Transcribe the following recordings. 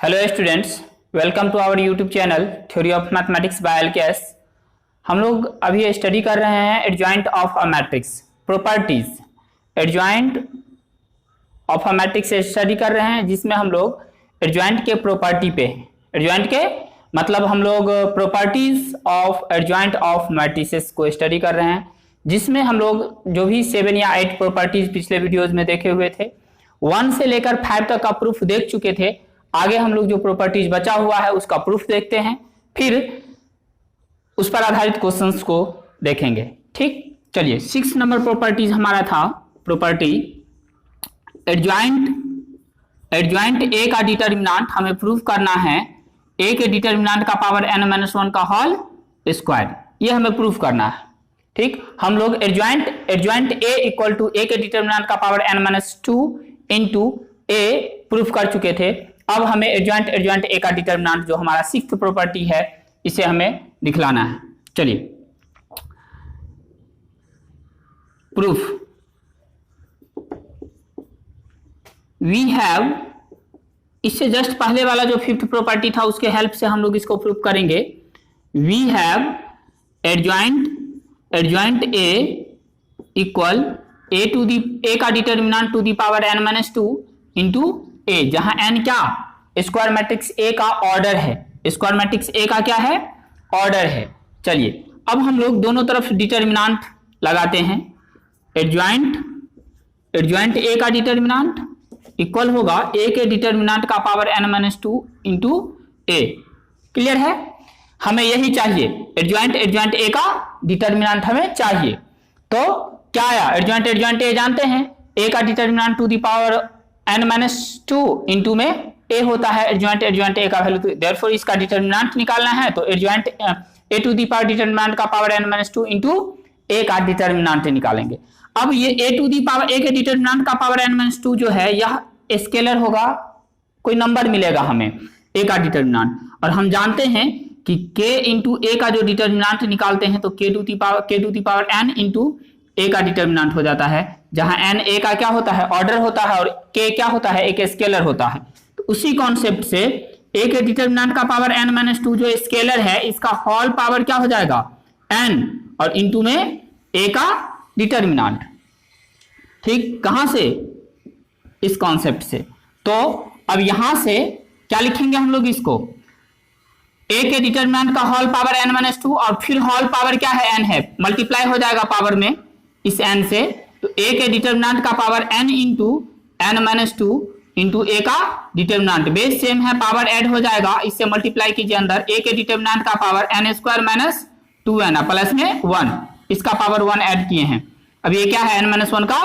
Hello students, welcome to our YouTube channel theory of mathematics by LKS. हम लोग अभी study कर रहे हैं adjoint of a matrix properties. Adjoint of a matrix study कर रहे हैं जिसमें हम लोग एडजॉइंट के प्रॉपर्टी पे, एडजॉइंट के मतलब हम लोग properties of adjoint of matrices को स्टडी कर रहे हैं, जिसमें हम लोग जो भी 7 या 8 प्रॉपर्टीज पिछले वीडियोज में देखे हुए थे, 1 से लेकर 5 तक का प्रूफ देख चुके थे। आगे हम लोग जो प्रॉपर्टीज बचा हुआ है उसका प्रूफ देखते हैं, फिर उस पर आधारित क्वेश्चंस को देखेंगे। ठीक, चलिए 6 नंबर प्रॉपर्टीज हमारा था प्रॉपर्टी एडजॉइंट ए का डिटर्मिनेंट हमें प्रूफ करना है। ए के डिटर्मिनेंट का पावर n-1 का होल स्क्वायर, ये हमें प्रूफ करना है। ठीक, हम लोग एडजॉइंट ए इक्वल टू ए के डिटर्मिनेंट का पावर n-2 इंटू ए प्रूफ कर चुके थे। अब हमें एडजॉइंट ए का डिटर्मिनेंट जो हमारा 6th प्रॉपर्टी है इसे हमें दिखलाना है। चलिए प्रूफ वी हैव, इससे जस्ट पहले वाला जो 5th प्रॉपर्टी था उसके हेल्प से हम लोग इसको प्रूफ करेंगे। We have adjoint A equal A का determinant to the power n-2 into A, जहां n क्या स्क्वायर मैट्रिक्स ए का ऑर्डर है। स्क्वायर मैट्रिक्स ए का क्या है? ऑर्डर है। चलिए अब हम लोग दोनों तरफ डिटर्मिनेंट लगाते हैं। एडजॉइंट ए का डिटर्मिनेंट इक्वल होगा ए के डिटर्मिनेंट का पावर n-2 इंटू ए। क्लियर है? हमें यही चाहिए, एडजॉइंट ए का डिटर्मिनेंट हमें चाहिए। तो क्या आया? एडजॉइंट ए जानते हैं, ए का determinant to the power n-2 into में ए होता है एडजॉइंट ए का वैल्यू, देयरफॉर इसका डिटर्मिनेंट निकालना है तो adjoint A to the power determinant का पावर n-2 इंटू ए का डिटर्मिनेंट निकालेंगे। अब ये ए के डिटर्मिनेंट का पावर n-2 जो है यह स्केलर होगा, कोई नंबर मिलेगा हमें ए का डिटर्मिनेंट, और हम जानते हैं कि k इंटू ए का जो डिटर्मिनेंट निकालते हैं तो k to the power n into A का डिटर्मिनेंट हो जाता है, जहां n ए का क्या होता है? ऑर्डर होता है, और k क्या होता है? एक स्केलर होता है। तो उसी कॉन्सेप्ट से ए के डिटर्मिनेंट का पावर n-2 जो स्केलर है इसका होल पावर क्या हो जाएगा? n, और इंटू में ए का डिटर्मिनेंट। ठीक, कहां से? इस कॉन्सेप्ट से। तो अब यहां से क्या लिखेंगे हम लोग इसको? ए के डिटर्मिनेंट का होल पावर n-2 और फिर होल पावर क्या है? n है, मल्टीप्लाई हो जाएगा पावर में इस n से, तो ए के डिटर्मिनेंट का power n into n-2 into A का डिटर्मिनेंट, बेस सेम है, पावर ऐड हो जाएगा, इससे मल्टीप्लाई कीजिए अंदर। ए के डिटर्मिनेंट का power n² minus 2n plus में 1, इसका पावर 1 ऐड किए हैं। अब ये क्या है? n-1 का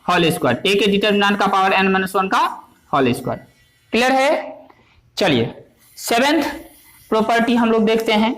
होल स्क्वायर, ए के डिटर्मिनेंट का पावर n-1 का होल स्क्वायर। क्लियर है? चलिए 7th प्रॉपर्टी हम लोग देखते हैं।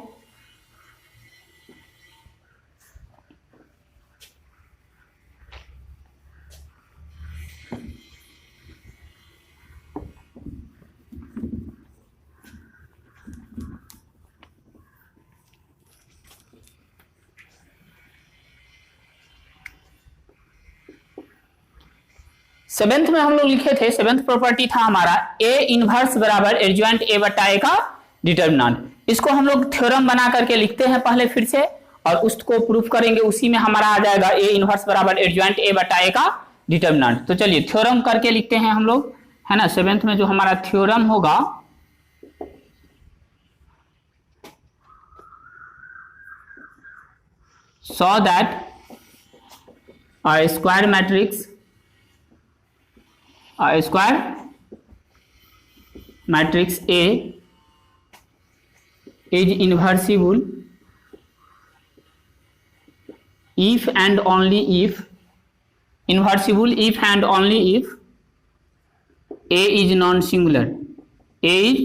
सेवेंथ में हम लोग लिखे थे, 7th प्रॉपर्टी था हमारा ए इनवर्स बराबर एडजॉइंट ए बटा ए का डिटर्मिनेंट। इसको हम लोग थ्योरम बना करके लिखते हैं पहले फिर से, और उसको प्रूफ करेंगे। उसी में हमारा आ जाएगा ए इनवर्स बराबर एडजॉइंट ए बटा ए का डिटर्मिनेंट। तो चलिए थ्योरम करके लिखते हैं हम लोग, है ना। 7th में जो हमारा थ्योरम होगा, so that a square matrix A is inversible if and only if A is non-singular. A is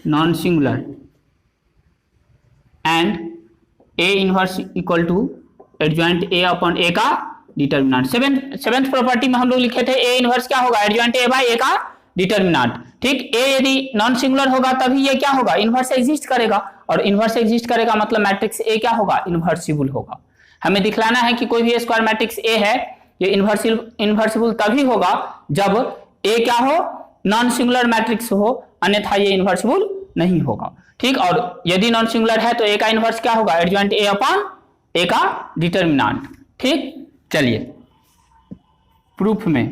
non-singular and A inverse equal to adjoint A upon A का डिटर्मिनेंट। 7th प्रॉपर्टी में हम लोग लिखे थे A inverse क्या होगा? Adjoint A bye ए का determinant. ठीक, ए यदि नॉन सिंगुलर होगा तभी ये क्या होगा? इनवर्स एग्जिस्ट करेगा, और इनवर्स एग्जिस्ट करेगा मतलब मैट्रिक्स ए क्या होगा? इनवर्सिबल होगा। हमें दिखलाना है कि कोई भी स्क्वायर मैट्रिक्स ए है ये इन्वर्सिबल तभी होगा जब ए क्या हो, नॉन सिंगुलर मैट्रिक्स हो, अन्यथा ये इन्वर्सिबल नहीं होगा। ठीक, और यदि नॉन सिंगुलर है तो ए का इन्वर्स क्या होगा, एडजॉइंट ए अपॉन ए का डिटर्मिनेंट। ठीक, चलिए प्रूफ में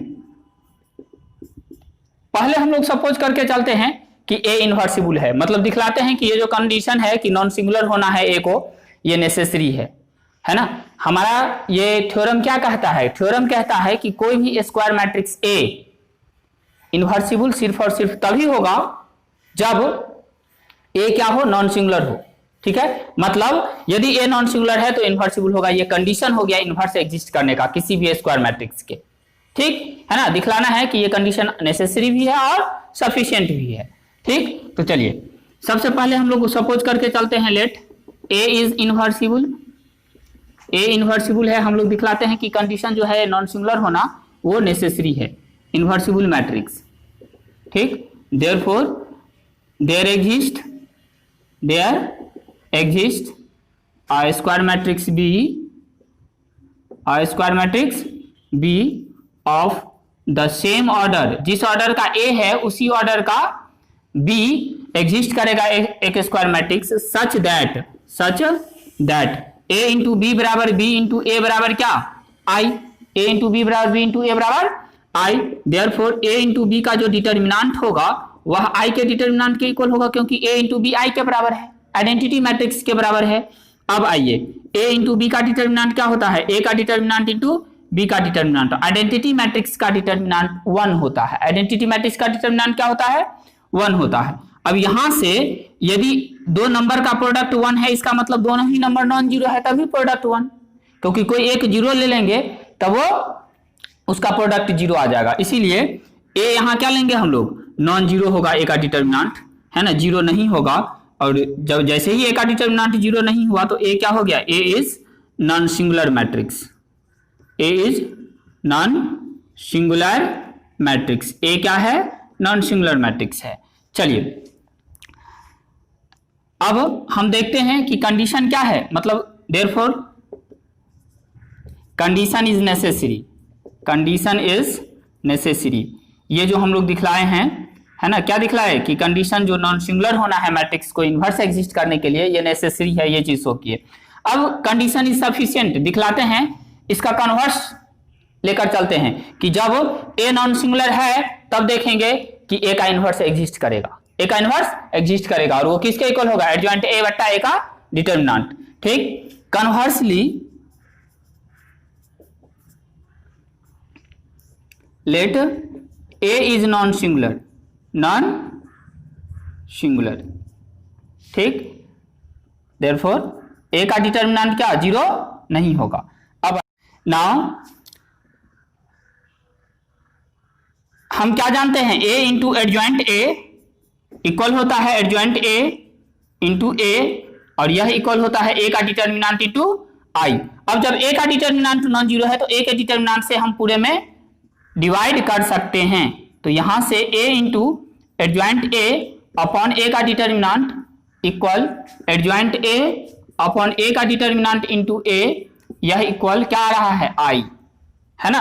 पहले हम लोग सपोज करके चलते हैं कि ए इन्वर्सिबल है, मतलब दिखलाते हैं कि ये जो कंडीशन है कि नॉन सिंगुलर होना है ए को, ये नेसेसरी है ना। हमारा ये थ्योरम क्या कहता है, थ्योरम कहता है कि कोई भी स्क्वायर मैट्रिक्स ए इन्वर्सिबल सिर्फ और सिर्फ तभी होगा जब ए क्या हो, नॉन सिंगुलर हो। ठीक है, मतलब यदि ए नॉन सिंगुलर है तो इन्वर्सिबल होगा, ये कंडीशन हो गया इन्वर्स एग्जिस्ट करने का किसी भी स्क्वायर मैट्रिक्स के। ठीक है ना, दिखलाना है कि ये कंडीशन नेसेसरी भी है और सफिशिएंट भी है। ठीक, तो चलिए सबसे पहले हम लोग सपोज करके चलते हैं, लेट ए इज इन्वर्सिबल। ए इन्वर्सिबल है, हम लोग दिखलाते हैं कि कंडीशन जो है नॉन सिंगुलर होना वो नेसेसरी है, इन्वर्सिबल मैट्रिक्स। ठीक, therefore there exist a square matrix B of the same order, जिस ऑर्डर का A है उसी ऑर्डर का B एग्जिस्ट करेगा एक square matrix such that A into B बराबर B इंटू A बराबर क्या, I, A इंटू बी बराबर B इंटू A बराबर I। Therefore A into B का जो डिटर्मिनेंट होगा वह I के डिटर्मिनेंट के इक्वल होगा, क्योंकि A इंटू बी I के बराबर है, आइडेंटिटी मैट्रिक्स के बराबर है। अब आइए A इंटू बी का डिटर्मिनेंट क्या होता है, A का डिटर्मिनेंट इंटू बी का डिटर्मिनेंट, आइडेंटिटी मैट्रिक्स का डिटर्मिनेंट 1 होता है। आइडेंटिटी मैट्रिक्स का डिटर्मिनेंट क्या होता है, 1 होता है। अब यहां से यदि दो नंबर का प्रोडक्ट 1 है, इसका मतलब दोनों ही नंबर नॉन जीरो है तभी प्रोडक्ट 1, क्योंकि कोई एक जीरो ले लेंगे तब वो उसका प्रोडक्ट जीरो आ जाएगा। इसीलिए ए यहां क्या लेंगे हम लोग, नॉन जीरो होगा ए का डिटर्मिनेंट, है ना, जीरो नहीं होगा। और जब जैसे ही ए का डिटर्मिनेंट जीरो नहीं हुआ तो ए क्या हो गया, A is non singular matrix, A is non singular matrix. A क्या है, नॉन सिंगुलर मैट्रिक्स है। चलिए अब हम देखते हैं कि कंडीशन क्या है, मतलब देयरफॉर कंडीशन इज नेसेसरी। ये जो हम लोग दिखलाए हैं, है ना, क्या दिखलाए कि कंडीशन जो नॉन सिंगुलर होना है मैट्रिक्स को इन्वर्स एग्जिस्ट करने के लिए, ये नेसेसरी है, ये चीज होती है। अब कंडीशन इज सफिशिएंट दिखलाते हैं, इसका कन्वर्स लेकर चलते हैं कि जब ए नॉन सिंगुलर है तब देखेंगे कि ए का इन्वर्स एग्जिस्ट करेगा, ए का इन्वर्स एग्जिस्ट करेगा, और वो किसके इक्वल होगा, एडजॉइंट ए बट्टा ए का डिटर्मिनेंट। ठीक, conversely let A is non singular. ठीक, देयरफॉर ए का डिटर्मिनेंट क्या, जीरो नहीं होगा। अब नाउ हम क्या जानते हैं, ए इंटू एडजॉइंट ए इक्वल होता है एडजॉइंट ए इंटू ए, और यह इक्वल होता है ए का डिटर्मिनेंट इंटू आई। अब जब ए का डिटर्मिनेंट नॉन जीरो है तो ए के डिटर्मिनेंट से हम पूरे में डिवाइड कर सकते हैं, तो यहां से A into adjoint A upon A का determinant equal adjoint A upon A का डिटर्मिनेंट इंटू ए, यह इक्वल क्या आ रहा है, आई, है ना।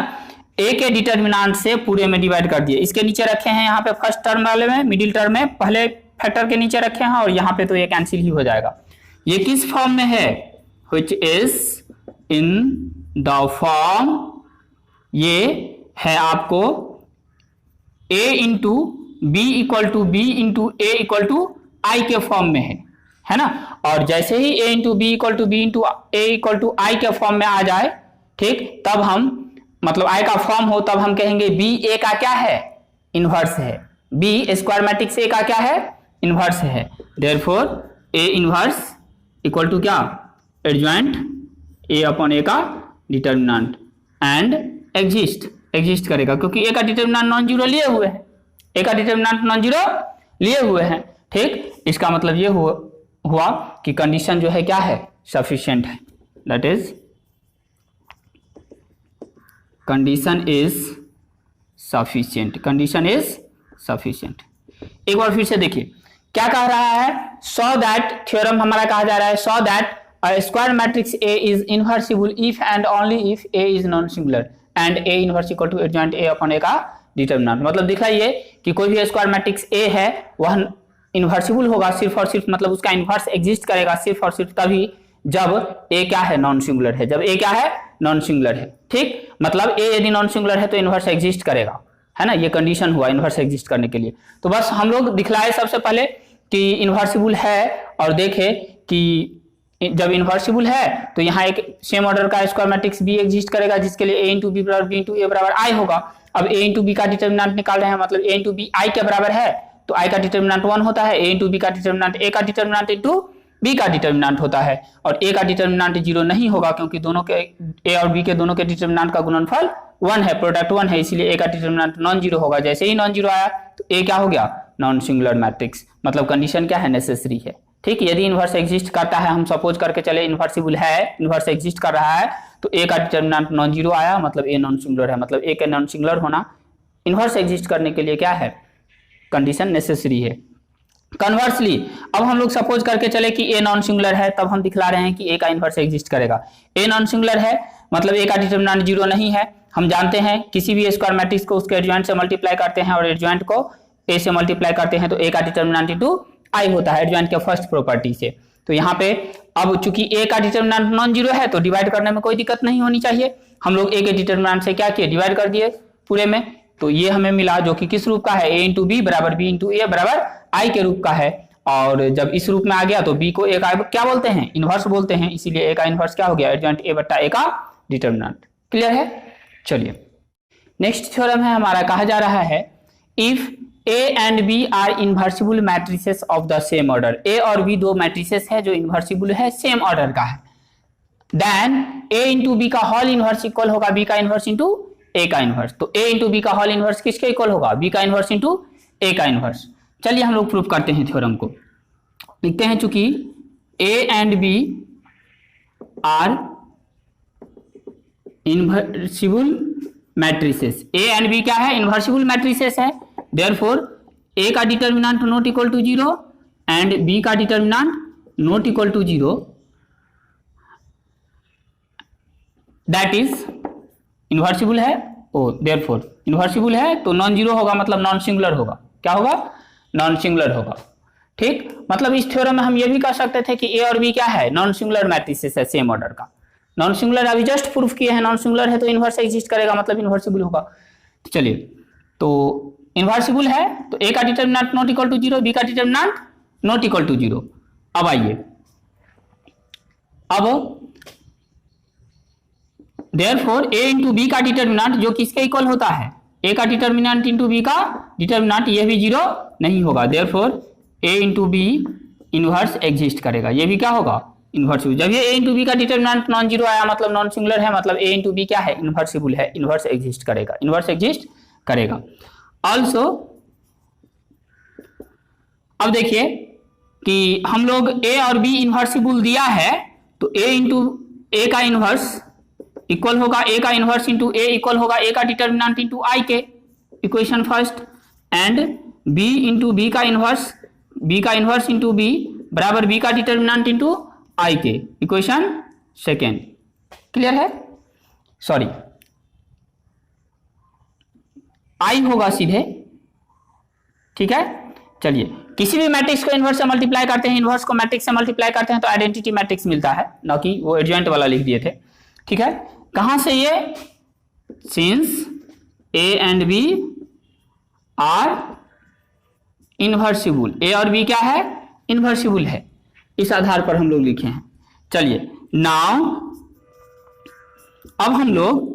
ए के डिटर्मिनेंट से पूरे में डिवाइड कर दिए, इसके नीचे रखे हैं यहाँ पे फर्स्ट टर्म वाले में, मिडिल टर्म में पहले फैक्टर के नीचे रखे हैं, और यहाँ पे तो ये कैंसिल ही हो जाएगा। ये किस फॉर्म में है, which is in the form, ये है आपको a into B equal to B into A equal to I के फॉर्म में है ना। और जैसे ही a into B equal to B into A equal to I के फॉर्म में आ जाए, ठीक, तब हम मतलब आई का फॉर्म हो तब हम कहेंगे b a का क्या है, इनवर्स है, b स्क्वायर मैट्रिक्स a का क्या है, इनवर्स है। Therefore a inverse equal to क्या, एडजॉइंट a अपॉन a का डिटर्मिनेंट एंड एग्जिस्ट करेगा, क्योंकि ए का डिटर्मिनेंट नॉन जीरो लिए हुए हैं, ए का डिटर्मिनेंट नॉन जीरो लिए हुए हैं। ठीक, इसका मतलब ये हुआ कि कंडीशन जो है क्या है, सफिशिएंट है, that is condition is sufficient. एक बार फिर से देखिए क्या कह रहा है, सो दैट थ्योरम हमारा कहा जा रहा है, so that a square matrix A is inversible if and only if A is non-singular and A inverse equal to adjoint A upon A का डिटर्मिनेंट। मतलब दिखाइए कि कोई भी स्क्वायर मैट्रिक्स ए है वह इन्वर्सिबल होगा सिर्फ और सिर्फ, मतलब उसका इन्वर्स एग्जिस्ट करेगा सिर्फ और सिर्फ तभी जब ए क्या है, नॉन सिंगुलर है। जब ए क्या है, नॉन सिंगुलर है। ठीक, मतलब ए यदि नॉन सिंगुलर है तो इन्वर्स एग्जिस्ट करेगा, है ना, ये कंडीशन हुआ इन्वर्स एग्जिस्ट करने के लिए। तो बस हम लोग दिखलाए सबसे पहले कि इन्वर्सिबल है, और देखे कि जब इन्वर्सिबल है तो यहाँ एक सेम ऑर्डर का स्क्वायर मैट्रिक्स बी एग्जिस्ट करेगा जिसके लिए ए इंटू बी बराबर बी इंटू ए बराबर आई होगा। अब ए इंटू बी का डिटर्मिनेंट निकाल रहे हैं, मतलब ए इंटू बी आई के बराबर है तो आई का डिटर्मिनेंट 1 होता है, ए इंटू बी का डिटर्मिनेंट ए का डिटर्मिनेंट इंटू बी का डिटर्मिनेंट होता है, और ए का डिटर्मिनेंट 0 नहीं होगा क्योंकि दोनों के ए और बी के दोनों के डिटर्मिनेंट का गुणनफल 1 है, प्रोडक्ट 1 है, इसीलिए ए का डिटर्मिनेंट नॉन जीरो होगा। जैसे ही नॉन जीरो आया तो ए क्या हो गया, नॉन सिंगुलर मैट्रिक्स। मतलब कंडीशन क्या है, नेसेसरी है। ठीक, यदि इन्वर्स एग्जिस्ट करता है, हम सपोज करके चले इन्वर्सिबल है, इन्वर्स एग्जिस्ट कर रहा है, तो ए का डिटर्मिनेंट नॉन जीरो आया, मतलब ए नॉन सिंगुलर है। मतलब ए के नॉन सिंगुलर होना इन्वर्स एग्जिस्ट करने के लिए क्या है, कंडीशन नेसेसरी है। कन्वर्सली अब हम लोग सपोज करके चले कि ए नॉन सिंगुलर है, तब हम दिखला रहे हैं कि ए का इन्वर्स एग्जिस्ट करेगा। ए नॉन सिंगुलर है मतलब ए का डिटर्मिनेंट 0 नहीं है। हम जानते हैं किसी भी स्क्वायर मैट्रिक्स को उसके एडजॉइंट से मल्टीप्लाई करते हैं और एडजॉइंट को ए से मल्टीप्लाई करते हैं तो ए का डिटर्मिनेंट इंटू आई होता है एडजॉइंट के फर्स्ट प्रॉपर्टी से। तो यहाँ पे अब चूंकि ए का डिटर्मिनेंट नॉन जीरो है तो डिवाइड करने में कोई दिक्कत नहीं होनी चाहिए। हम लोग ए के डिटर्मिनेंट से क्या किए, डिवाइड कर दिए पूरे में, तो ये हमें मिला जो कि किस रूप का है, ए इंटू बी बराबर बी इंटू ए बराबर आई के रूप का है। और जब इस रूप में आ गया तो बी को ए का क्या बोलते हैं, इन्वर्स बोलते हैं, इसीलिए ए का इन्वर्स क्या हो गया, एडजॉइंट ए बट्टा ए का डिटर्मिनेंट। क्लियर है। चलिए नेक्स्ट थ्योरम है हमारा, कहा जा रहा है if A and B are invertible matrices of the same order. A और बी दो मैट्रिसेस है जो इन्वर्सिबल है, सेम ऑर्डर का है, देन ए इंटू बी का होल इन्वर्स इक्वल होगा बी का इन्वर्स इंटू ए का इन्वर्स। तो ए इंटू बी का होल इन्वर्स किसके इक्वल होगा, बी का इन्वर्स इंटू ए का इन्वर्स। चलिए हम लोग प्रूफ करते हैं थ्योरम को। लिखते हैं चूंकि A and B are invertible matrices, A and B क्या है, इन्वर्सिबल मैट्रिसेस है, देयरफॉर ए का determinant not equal to 0 and B का determinant not equal to 0, that is invertible है। ओ देयरफॉर इन्वर्सिबल है तो नॉन जीरो होगा, मतलब नॉन सिंगुलर होगा। क्या होगा, नॉन सिंगुलर होगा। ठीक, मतलब इस थ्योरम में हम ये भी कह सकते थे कि ए और बी क्या है, नॉन सिंगुलर मैट्रिसेस है सेम ऑर्डर का। नॉन सिंगुलर अभी जस्ट प्रूफ किए हैं, नॉन सिंगुलर है तो इन्वर्स एग्जिस्ट करेगा, मतलब इन्वर्सिबल होगा। तो चलिए, तो इन्वर्सिबल है तो ए का determinant not equal to 0, B का डिटर्मिनेंट नॉट इक्वल टू 0। अब आइए, अब देयरफॉर ए इंटू बी का डिटर्मिनेंट जो किसके इक्वल होता है, ए का डिटर्मिनेंट इंटू बी का डिटर्मिनेंट, ये भी 0 नहीं होगा, therefore A into B inverse exist करेगा, ये भी क्या होगा, इन्वर्सिबल। जब ये ए इंटू बी का डिटर्मिनेंट नॉन जीरो आया मतलब नॉन सिंगुलर है, मतलब ए इंटू बी क्या है, इन्वर्सिबल है, इन्वर्स एग्जिस्ट करेगा, इन्वर्स एग्जिस्ट करेगा। ऑल्सो अब देखिए कि हम लोग ए और बी इन्वर्सिबल दिया है तो ए इंटू ए का इन्वर्स इक्वल होगा ए का इन्वर्स इंटू ए इक्वल होगा ए का डिटर्मिनेंट इंटू आई के, equation first, and B into B का इन्वर्स इंटू बी बराबर बी का डिटर्मिनेंट इंटू आई के, इक्वेशन सेकेंड। क्लियर है, सॉरी आई होगा सीधे। ठीक है, चलिए किसी भी मैट्रिक्स को इन्वर्स से मल्टीप्लाई करते हैं, इन्वर्स को मैट्रिक्स से मल्टीप्लाई करते हैं तो आइडेंटिटी मैट्रिक्स मिलता है, ना कि वो एडजॉइंट वाला लिख दिए थे। ठीक है, कहां से ये, since A and B are invertible, A और बी क्या है, इन्वर्सिबल है, इस आधार पर हम लोग लिखे हैं। चलिए नाउ अब हम लोग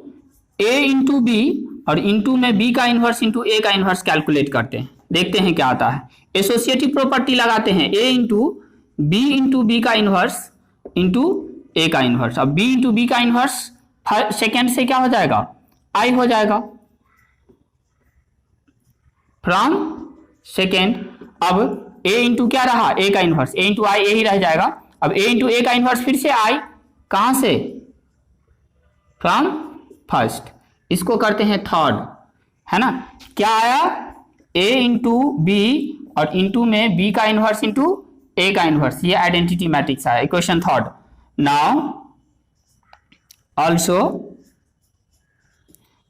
ए इंटू बी और इंटू में बी का इन्वर्स इंटू ए का इन्वर्स कैलकुलेट करते हैं, देखते हैं क्या आता है। एसोसिएटिव प्रॉपर्टी लगाते हैं, ए इंटू बी का इन्वर्स इंटू ए का इन्वर्स। अब बी इंटू बी का इन्वर्स सेकेंड से क्या हो जाएगा, आई हो जाएगा, फ्रॉम सेकेंड। अब ए इंटू क्या रहा, ए का इन्वर्स, ए इंटू आई ए ही रह जाएगा। अब ए इंटू ए का इन्वर्स फिर से आई, कहां से, फ्रॉम फर्स्ट, इसको करते हैं थर्ड, है ना। क्या आया, ए इंटू बी और इंटू में बी का इन्वर्स इंटू ए का इन्वर्स, ये आइडेंटिटी मैट्रिक्स आया, इक्वेशन थर्ड। नाउ ऑल्सो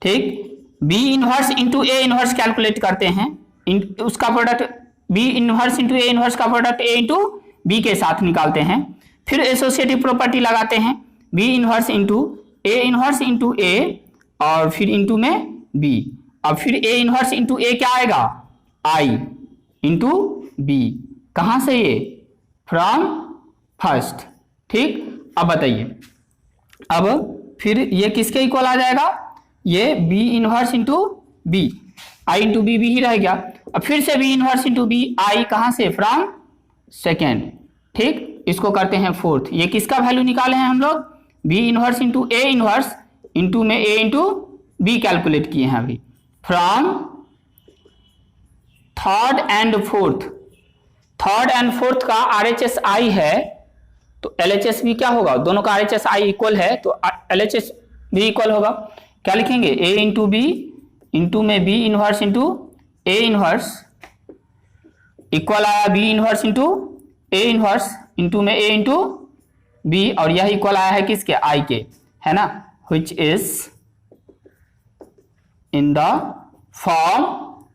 ठीक B inverse into A inverse calculate करते हैं, उसका product B inverse into A inverse का प्रोडक्ट ए इंटू बी के साथ निकालते हैं। फिर एसोसिएटिव प्रॉपर्टी लगाते हैं, बी इनवर्स इंटू ए और फिर इंटू में बी। अब फिर ए इनवर्स इंटू ए क्या आएगा, आई इंटू बी। कहां से ये, फ्रॉम फर्स्ट। ठीक, अब बताइए, अब फिर ये किसके इक्वल आ जाएगा, ये बी इनवर्स इंटू बी, आई इंटू बी ही रह गया। अब फिर से बी इनवर्स इंटू बी, आई कहां से, फ्रॉम सेकेंड। ठीक, इसको करते हैं फोर्थ। ये किसका वैल्यू निकाले हैं हम लोग, B inverse into A inverse into में ए इंटू बी कैलकुलेट किए हैं अभी, from third and fourth. Third and fourth का RHS आई है तो LHS भी क्या होगा, दोनों का RHS आई इक्वल है तो LHS भी इक्वल होगा। क्या लिखेंगे, ए इंटू बी इंटू में B inverse into A inverse equal आया B inverse into A inverse into में ए इंटू बी, और यह इक्वल आया है किसके, आई के, है ना, which is in the form,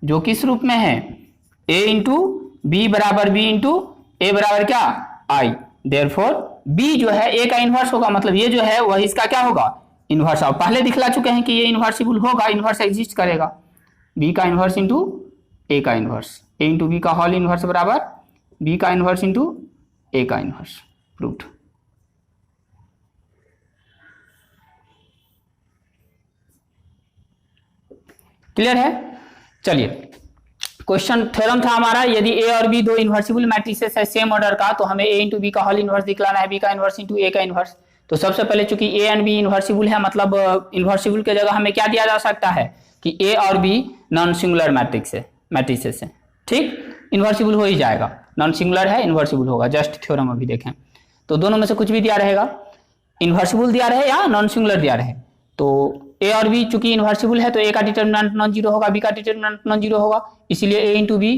जो किस रूप में है, a इंटू बी बराबर बी इंटू ए बराबर क्या, आई। देयरफॉर b जो है a का इनवर्स होगा, मतलब ये जो है वह इसका क्या होगा, इनवर्स। और पहले दिखला चुके हैं कि ये इनवर्सिबल होगा, इनवर्स एग्जिस्ट करेगा, b का इनवर्स इंटू a का इनवर्स, a इंटू बी का होल इनवर्स बराबर b का इनवर्स इंटू a का इनवर्स। प्रूव्ड। क्लियर है। चलिए, क्वेश्चन थ्योरम था हमारा, यदि ए और बी दो इन्वर्सिबल मैट्रिसेस है सेम ऑर्डर का, तो हमें ए इंटू बी का होल इनवर्स दिखलाना है, बी का इनवर्स इंटू ए का इनवर्स। तो सबसे पहले चूंकि ए एंड बी इन्वर्सिबल है, मतलब इन्वर्सिबल के जगह हमें क्या दिया जा सकता है कि ए और बी नॉन सिंगुलर मैट्रिसेस है। ठीक, इन्वर्सिबल हो ही जाएगा, नॉन सिंगुलर है, इन्वर्सिबल होगा। जस्ट थ्योरम अभी देखें तो दोनों में से कुछ भी दिया रहेगा, इन्वर्सिबल दिया रहे या नॉन सिंगुलर दिया रहे। तो ए और बी चूंकि इन्वर्सिबल है तो ए का डिटर्मिनेंट नॉन जीरो होगा, बी का डिटर्मिनेंट नॉन जीरो होगा, इसलिए ए इंटू बी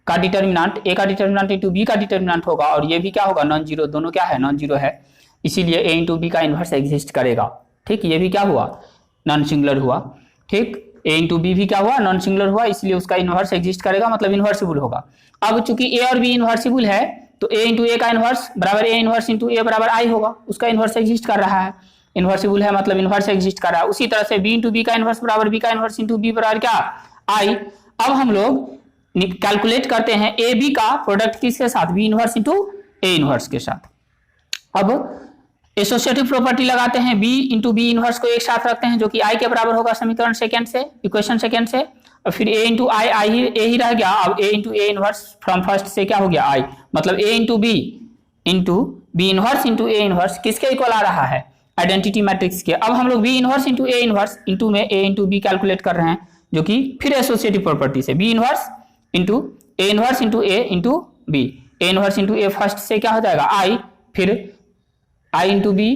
का डिटर्मिनेंट, ए का डिटर्मिनेंट इंटू बी का डिटर्मिनेंट होगा, और ये भी क्या होगा, नॉन जीरो, दोनों क्या है, नॉन जीरो है, इसीलिए ए इंटू बी का इन्वर्स एग्जिस्ट करेगा। ठीक, ये भी क्या हुआ, नॉन सिंगुलर हुआ। ठीक, ए इंटू बी भी क्या हुआ, नॉन सिंगुलर हुआ, इसलिए उसका इन्वर्स एग्जिस्ट करेगा, मतलब इन्वर्सिबल होगा। अब चूंकि ए और बी इन्वर्सिबल है तो ए इंटू ए का इन्वर्स बराबर ए इन्वर्स इंटू ए बराबर आई होगा, उसका इन्वर्स एग्जिस्ट कर रहा है, इन्वर्सिबल है मतलब इन्वर्स एग्जिस्ट कर रहा है। उसी तरह से बी इंटू बी का इन्वर्स बराबर बी का इन्वर्स इंटू बी बराबर क्या, आई। अब हम लोग कैलकुलेट करते हैं ए बी का प्रोडक्ट किसके साथ, B inverse into A inverse के साथ। अब एसोसिएटिव प्रॉपर्टी लगाते हैं, बी इंटू बी इन्वर्स को एक साथ रखते हैं, जो कि आई के बराबर होगा समीकरण सेकेंड से, इक्वेशन सेकेंड से, और फिर ए इंटू आई ए ही रह गया। अब A into A inverse from first से क्या हो गया, आई, मतलब A into B inverse into A inverse किसके इक्वल आ रहा है, आइडेंटिटी मैट्रिक्स के। अब हम लोग B inverse into A inverse into में ए इंटू बी कैलकुलेट कर रहे हैं, जो कि फिर एसोसिएटिव प्रॉपर्टी से B inverse into A inverse into A into B, A inverse into A first से क्या हो जाएगा, आई, फिर आई इंटू बी,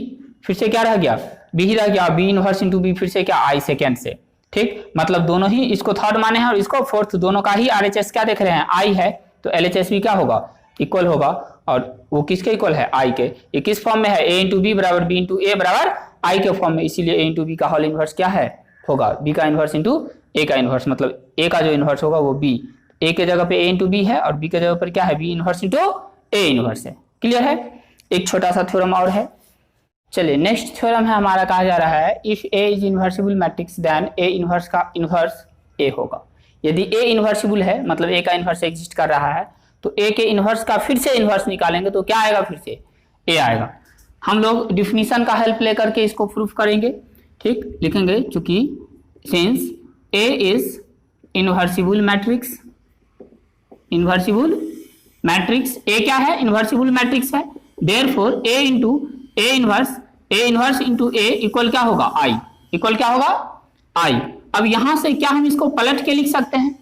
फिर से क्या रह गया, बी ही रह गया, बी इनवर्स इंटू बी फिर से क्या, आई सेकेंड से। ठीक, मतलब दोनों ही, इसको थर्ड माने हैं और इसको फोर्थ, दोनों का ही RHS क्या देख रहे हैं, आई है, तो LHS भी क्या होगा, इक्वल होगा, और वो किसके इक्वल है, आई के। ये किस फॉर्म में है, ए इंटू बी बराबर बी इंटू ए बराबर आई के फॉर्म में, इसीलिए ए इंटू बी का होल इनवर्स क्या है, होगा बी का इनवर्स इंटू ए का इनवर्स, मतलब ए का जो इनवर्स होगा वो बी, ए के जगह पे ए इंटू बी है और बी के जगह पर क्या है, B inverse into A inverse है। क्लियर है। एक छोटा सा थ्योरम और है। चलिए नेक्स्ट थ्योरम है हमारा, कहा जा रहा है if A is invertible matrix then A inverse का इनवर्स ए होगा। यदि ए इन्वर्सिबल है, मतलब ए का इनवर्स एग्जिस्ट कर रहा है, तो ए के इनवर्स का फिर से इनवर्स निकालेंगे तो क्या आएगा, फिर से ए आएगा। हम लोग डिफिनीशन का हेल्प लेकर के इसको प्रूफ करेंगे। ठीक, लिखेंगे चूंकि since A is invertible matrix, invertible matrix, A क्या है, इन्वर्सिबल मैट्रिक्स है, therefore A into A inverse into A equal क्या होगा, आई, इक्वल क्या होगा, आई। अब यहां से क्या हम इसको पलट के लिख सकते हैं,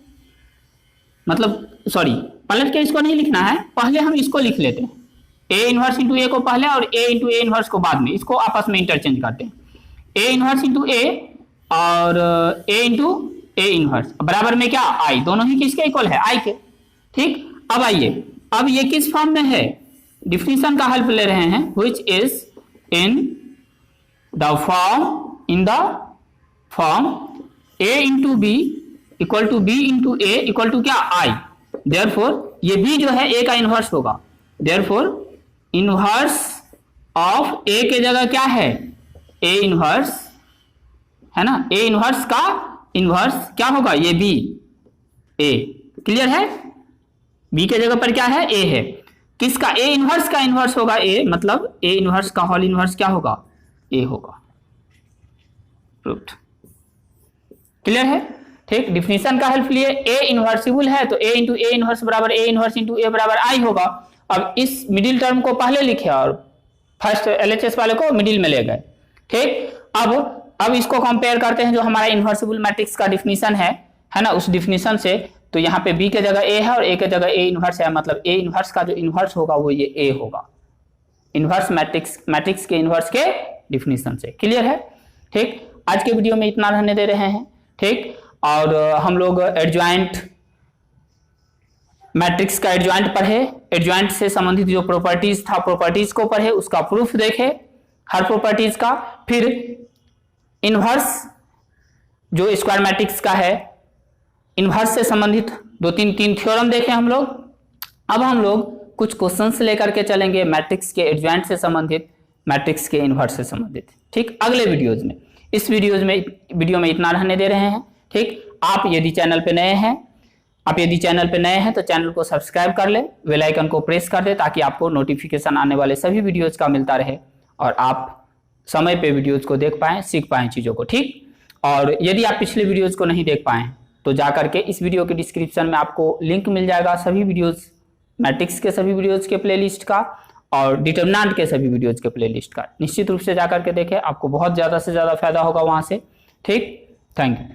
मतलब सॉरी पलट के इसको नहीं लिखना है, पहले हम इसको लिख लेते हैं, ए इनवर्स इंटू ए को पहले और ए इंटू ए इनवर्स को बाद में, इसको आपस में इंटरचेंज करते हैं, ए इनवर्स इंटू ए और ए इंटू ए इनवर्स बराबर में क्या, आई, दोनों ही किसके इक्वल है, आई के। ठीक, अब आइए, अब ये किस फॉर्म में है, डिफिनीशन का हेल्प ले रहे हैं, which is in the form a into B equal to B into A equal to क्या आई। देयरफॉर ये b जो है a का इनवर्स होगा। देयरफॉर इनवर्स ऑफ a के जगह क्या है, a इनवर्स है ना, a इनवर्स का इनवर्स क्या होगा, ये b a। क्लियर है, b के जगह पर क्या है, a है। किसका, a इनवर्स का इनवर्स होगा a, मतलब a इनवर्स का होल इनवर्स क्या होगा, a होगा। प्रूव्ड। क्लियर है, ठीक। डिफिनीशन का हेल्प लिए, a इनवर्सिबल है तो a इंटू ए इनवर्स बराबर a इनवर्स इंटू ए बराबर आई होगा। अब इस मिडिल टर्म को पहले लिखे और फर्स्ट LHS वाले को मिडिल में ले गए, ठीक। अब इसको कंपेयर करते हैं जो हमारा इनवर्सिबल मैट्रिक्स का डिफिनीशन है ना, उस डिफिनीशन से। तो यहाँ पे b के जगह a है और a के जगह a इनवर्स है, मतलब a इनवर्स का जो इनवर्स होगा वो ये a होगा, इनवर्स मैट्रिक्स के इनवर्स के डिफिनीशन से। क्लियर है, ठीक। आज के वीडियो में इतना रहने दे रहे हैं, ठीक। और हम लोग एडजॉइंट मैट्रिक्स का एडजॉइंट पढ़े, एडजॉइंट से संबंधित जो प्रॉपर्टीज था प्रॉपर्टीज को पढ़े, उसका प्रूफ देखे हर प्रॉपर्टीज का। फिर इनवर्स जो स्क्वायर मैट्रिक्स का है, इनवर्स से संबंधित तीन थ्योरम देखे हम लोग। अब हम लोग कुछ क्वेश्चंस लेकर के चलेंगे मैट्रिक्स के एडजॉइंट से संबंधित, मैट्रिक्स के इनवर्स से संबंधित, ठीक, अगले वीडियोज में। इस वीडियो में इतना रहने दे रहे हैं, ठीक। आप यदि चैनल पे नए हैं तो चैनल को सब्सक्राइब कर ले, बेल आइकन को प्रेस कर दे ताकि आपको नोटिफिकेशन आने वाले सभी वीडियोज का मिलता रहे और आप समय पे वीडियोज को देख पाएं, सीख पाएं चीज़ों को, ठीक। और यदि आप पिछले वीडियोज को नहीं देख पाएं तो जा करके इस वीडियो के डिस्क्रिप्शन में आपको लिंक मिल जाएगा सभी वीडियोज, मैट्रिक्स के सभी वीडियोज के प्लेलिस्ट का और डिटरमिनेंट के सभी वीडियोज के प्लेलिस्ट का। निश्चित रूप से जा करके देखें, आपको बहुत ज़्यादा से ज़्यादा फायदा होगा वहाँ से, ठीक। Thank you.